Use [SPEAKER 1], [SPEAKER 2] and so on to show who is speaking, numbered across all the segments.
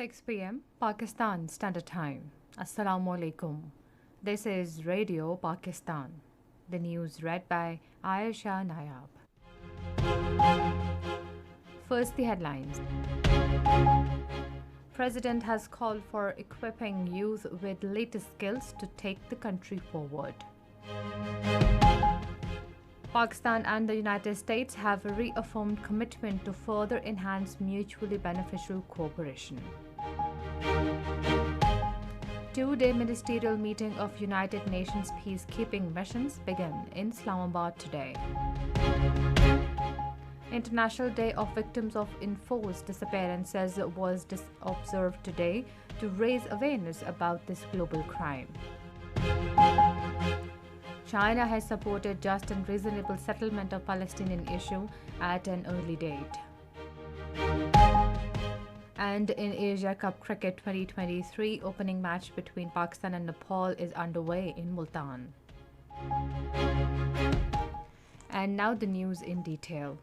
[SPEAKER 1] 6 p.m. Pakistan Standard Time. Assalamu alaikum. This is Radio Pakistan. The news read by Ayesha Nayab. First, the headlines. President has called for equipping youth with latest skills to take the country forward. Pakistan and the United States have reaffirmed commitment to further enhance mutually beneficial cooperation. Two-day ministerial meeting of United Nations peacekeeping missions began in Islamabad today. International Day of Victims of Enforced Disappearances was observed today to raise awareness about this global crime. China has supported just and reasonable settlement of Palestinian issue at an early date. And in Asia Cup Cricket 2023, opening match between Pakistan and Nepal is underway in Bulletin. And now the news in detail.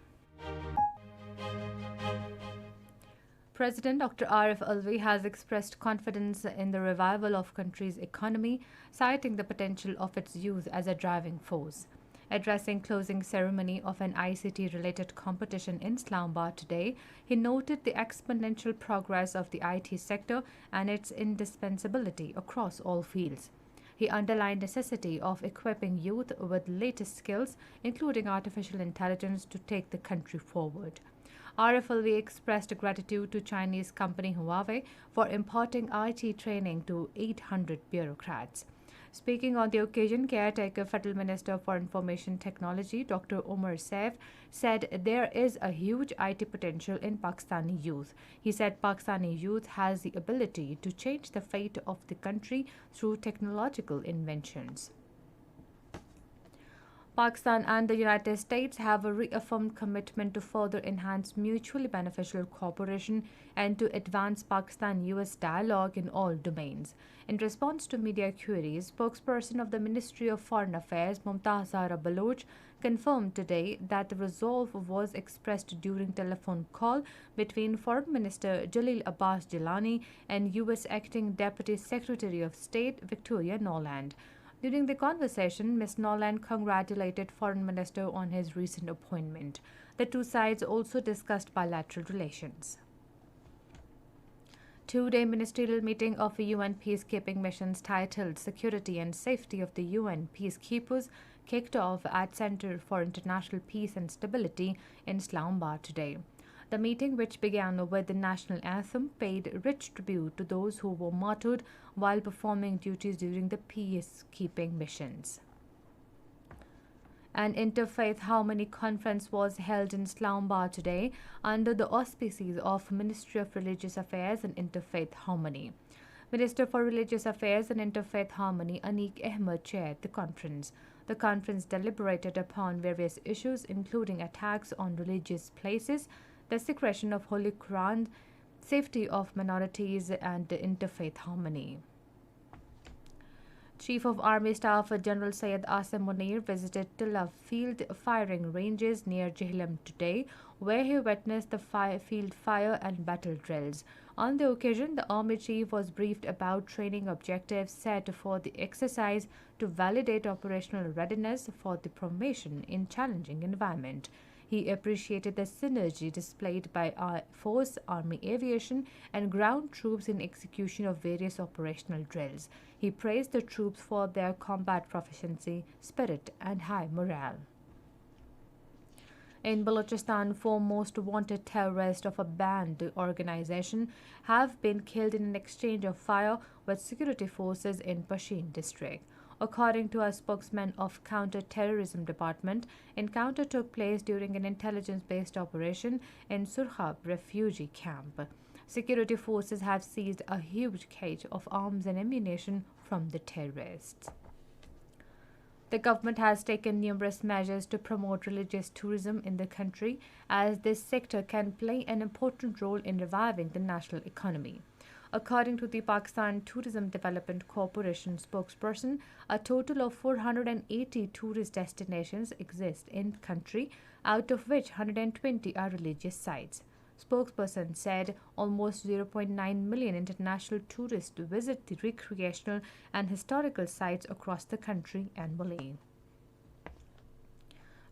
[SPEAKER 1] President Dr. Arif Alvi has expressed confidence in the revival of country's economy, citing the potential of its youth as a driving force. Addressing closing ceremony of an ICT-related competition in Islamabad today, he noted the exponential progress of the IT sector and its indispensability across all fields. He underlined the necessity of equipping youth with latest skills, including artificial intelligence, to take the country forward. Arif Alvi expressed gratitude to Chinese company Huawei for imparting IT training to 800 bureaucrats. Speaking on the occasion, caretaker Federal Minister for Information Technology Dr. Umar Saif said there is a huge IT potential in Pakistani youth. He said Pakistani youth has the ability to change the fate of the country through technological inventions. Pakistan and the United States have a reaffirmed commitment to further enhance mutually beneficial cooperation and to advance Pakistan-US dialogue in all domains. In response to media queries, spokesperson of the Ministry of Foreign Affairs, Mumtaz Zahra Baloch, confirmed today that the resolve was expressed during telephone call between Foreign Minister Jalil Abbas Jilani and U.S. Acting Deputy Secretary of State Victoria Nuland. During the conversation, Ms. Nuland congratulated Foreign Minister on his recent appointment. The two sides also discussed bilateral relations. Two-day ministerial meeting of the UN peacekeeping missions titled Security and Safety of the UN Peacekeepers kicked off at Center for International Peace and Stability in Islamabad today. The meeting, which began with the national anthem, paid rich tribute to those who were martyred while performing duties during the peacekeeping missions. An interfaith harmony conference was held in Islamabad today under the auspices of Ministry of Religious Affairs and Interfaith Harmony. Minister for Religious Affairs and Interfaith Harmony Anik Ahmed chaired the conference. The conference deliberated upon various issues including attacks on religious places, desecration of Holy Quran, safety of minorities, and interfaith harmony. Chief of Army Staff General Syed Asim Munir visited Tilla field firing ranges near Jihlam today, where he witnessed the field fire and battle drills. On the occasion, the Army Chief was briefed about training objectives set for the exercise to validate operational readiness for the formation in challenging environment. He appreciated the synergy displayed by Air Force, Army Aviation, and ground troops in execution of various operational drills. He praised the troops for their combat proficiency, spirit, and high morale. In Balochistan, four most wanted terrorists of a banned organization have been killed in an exchange of fire with security forces in Pashin district. According to a spokesman of Counter-Terrorism Department, encounter took place during an intelligence-based operation in Surkhab refugee camp. Security forces have seized a huge cache of arms and ammunition from the terrorists. The government has taken numerous measures to promote religious tourism in the country, as this sector can play an important role in reviving the national economy. According to the Pakistan Tourism Development Corporation spokesperson, a total of 480 tourist destinations exist in the country, out of which 120 are religious sites. Spokesperson said almost 0.9 million international tourists visit the recreational and historical sites across the country annually.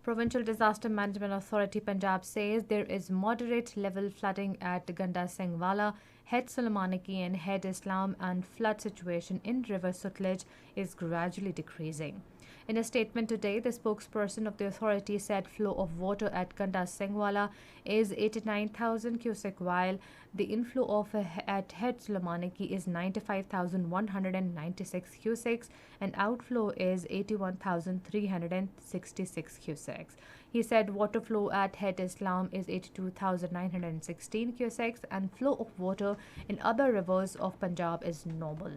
[SPEAKER 1] Provincial Disaster Management Authority Punjab says there is moderate level flooding at Ganda Singhwala, Head Sulamaniki and Head Islam, and flood situation in River Sutlej is gradually decreasing. In a statement today, the spokesperson of the authority said flow of water at Ganda Singhwala is 89,000 cusic, while the inflow at Head Sulamaniki is 95,196 cusics and outflow is 81,366 cusics. He said water flow at Head Islam is 82,916 cusics and flow of water in other rivers of Punjab is normal.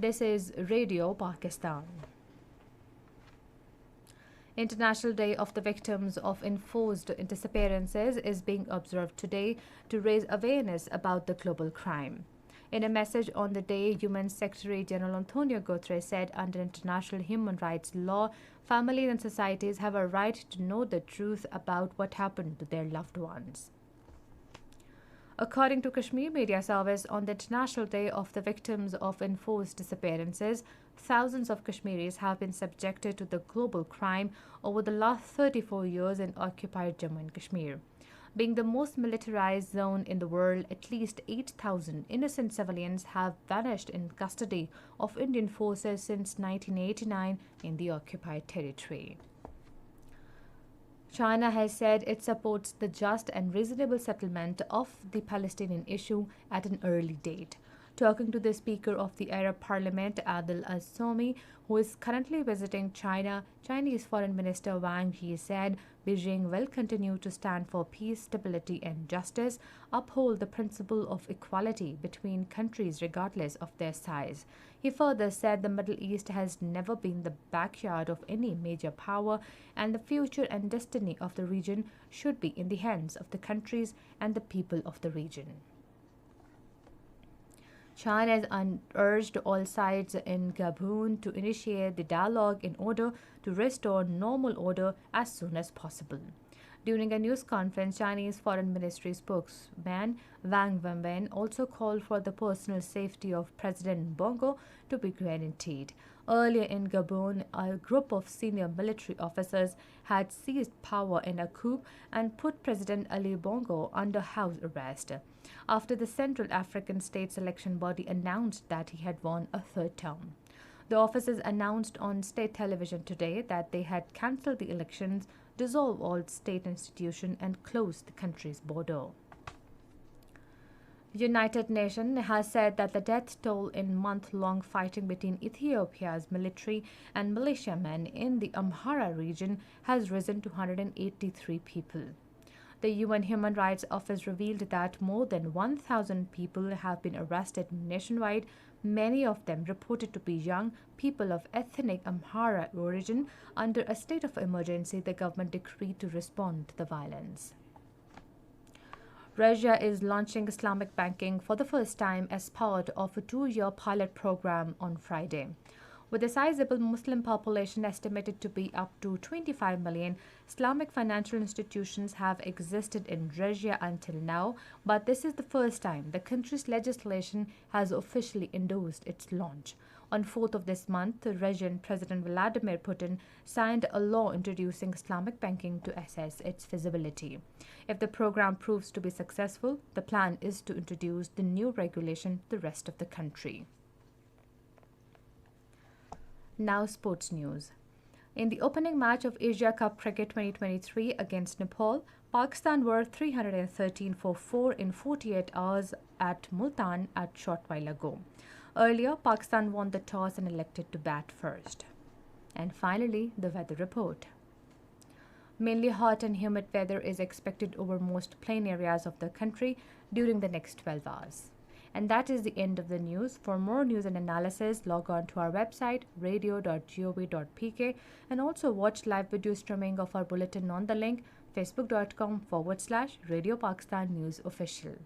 [SPEAKER 1] This is Radio Pakistan. International Day of the Victims of Enforced Disappearances is being observed today to raise awareness about the global crime. In a message on the day, UN Secretary General Antonio Guterres said under international human rights law, families and societies have a right to know the truth about what happened to their loved ones. According to Kashmir Media Service, on the International Day of the Victims of Enforced Disappearances, thousands of Kashmiris have been subjected to the global crime over the last 34 years in occupied Jammu and Kashmir. Being the most militarized zone in the world, at least 8,000 innocent civilians have vanished in custody of Indian forces since 1989 in the occupied territory. China has said it supports the just and reasonable settlement of the Palestinian issue at an early date. Talking to the Speaker of the Arab Parliament, Adil Al-Somi, who is currently visiting China, Chinese Foreign Minister Wang Yi said Beijing will continue to stand for peace, stability and justice, uphold the principle of equality between countries regardless of their size. He further said the Middle East has never been the backyard of any major power and the future and destiny of the region should be in the hands of the countries and the people of the region. China has urged all sides in Gabon to initiate the dialogue in order to restore normal order as soon as possible. During a news conference, Chinese Foreign Ministry spokesman Wang Wenbin also called for the personal safety of President Bongo to be guaranteed. Earlier in Gabon, a group of senior military officers had seized power in a coup and put President Ali Bongo under house arrest after the Central African States Election Body announced that he had won a third term. The officers announced on state television today that they had cancelled the elections, dissolved all state institutions, and closed the country's border. United Nations has said that the death toll in month-long fighting between Ethiopia's military and militiamen in the Amhara region has risen to 183 people. The UN Human Rights Office revealed that more than 1,000 people have been arrested nationwide, many of them reported to be young people of ethnic Amhara origin. Under a state of emergency, the government decreed to respond to the violence. Russia is launching Islamic banking for the first time as part of a 2-year pilot program on Friday. With a sizable Muslim population estimated to be up to 25 million, Islamic financial institutions have existed in Russia until now, but this is the first time the country's legislation has officially endorsed its launch. On 4th of this month, Russian President Vladimir Putin signed a law introducing Islamic banking to assess its feasibility. If the program proves to be successful, the plan is to introduce the new regulation to the rest of the country. Now sports news. In the opening match of Asia Cup Cricket 2023 against Nepal, Pakistan were 313 for 4 in 48 hours at Multan a short while ago. Earlier, Pakistan won the toss and elected to bat first. And finally, the weather report. Mainly hot and humid weather is expected over most plain areas of the country during the next 12 hours. And that is the end of the news. For more news and analysis, log on to our website radio.gov.pk and also watch live video streaming of our bulletin on the link facebook.com/Radio Pakistan News Official.